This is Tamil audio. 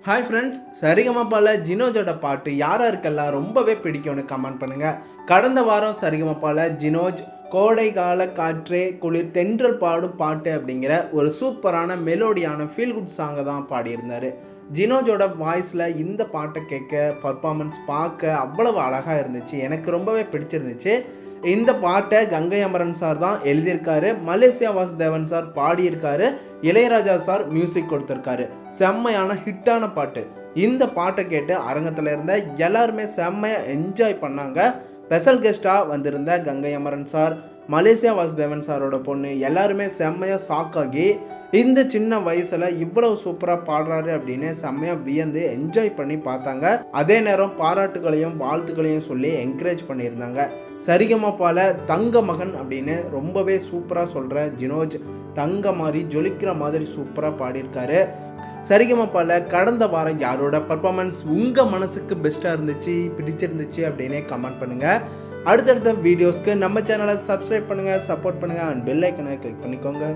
ஹாய் ஃப்ரெண்ட்ஸ், சரிகமபால ஜினோஜோட பாட்டு யாராருக்கெல்லாம் ரொம்பவே பிடிக்கும்னு கமெண்ட் பண்ணுங்கள். கடந்த வாரம் சரிகமபால ஜினோஜ் கோடை கால காற்றே குளிர் தென்றல் பாடும் பாட்டு அப்படிங்கிற ஒரு சூப்பரான மெலோடியான ஃபீல் குட் சாங்கை தான் பாடியிருந்தார். ஜினோஜோட வாய்ஸில் இந்த பாட்டை கேட்க பர்ஃபார்மன்ஸ் பார்க்க அவ்வளவு அழகாக இருந்துச்சு. எனக்கு ரொம்பவே பிடிச்சிருந்துச்சு. இந்த பாட்டை கங்கை அமரன் சார் தான் எழுதியிருக்காரு, மலேசியா வாசுதேவன் சார் பாடியிருக்காரு, இளையராஜா சார் மியூசிக் கொடுத்துருக்காரு. செம்மையான ஹிட்டான பாட்டு. இந்த பாட்டை கேட்டு அரங்கத்தில் இருந்த எல்லாருமே செம்மையாக என்ஜாய் பண்ணாங்க. ஸ்பெஷல் கெஸ்ட்டாக வந்திருந்த கங்கை அமரன் சார், மலேசியா வாசுதேவன் சாரோட பொண்ணு எல்லாருமே செம்மையாக ஷாக்காகி இந்த சின்ன வயசில் இவ்வளவு சூப்பராக பாடுறாரு அப்படின்னு செம்மையாக வியந்து என்ஜாய் பண்ணி பார்த்தாங்க. அதே நேரம் பாராட்டுகளையும் வாழ்த்துக்களையும் சொல்லி என்கரேஜ் பண்ணியிருந்தாங்க. சரிகமபால தங்க மகன் அப்படின்னு ரொம்பவே சூப்பராக சொல்கிற ஜினோஜ் தங்க மாதிரி ஜொலிக்கிற மாதிரி சூப்பராக பாடியிருக்காரு. சரிகமபால கடந்த வாரம் யாரோட பர்ஃபார்மன்ஸ் உங்கள் மனசுக்கு பெஸ்ட்டாக இருந்துச்சு, பிடிச்சிருந்துச்சு அப்படின்னு கமெண்ட் பண்ணுங்கள். அடுத்தடுத்த வீடியோஸ்க்கு நம்ம சேனலை சப்ஸ்கிரைப் பண்ணுங்கள், சப்போர்ட் பண்ணுங்கள் அண்ட் பெல் ஐக்கனை கிளிக் பண்ணிக்கோங்க.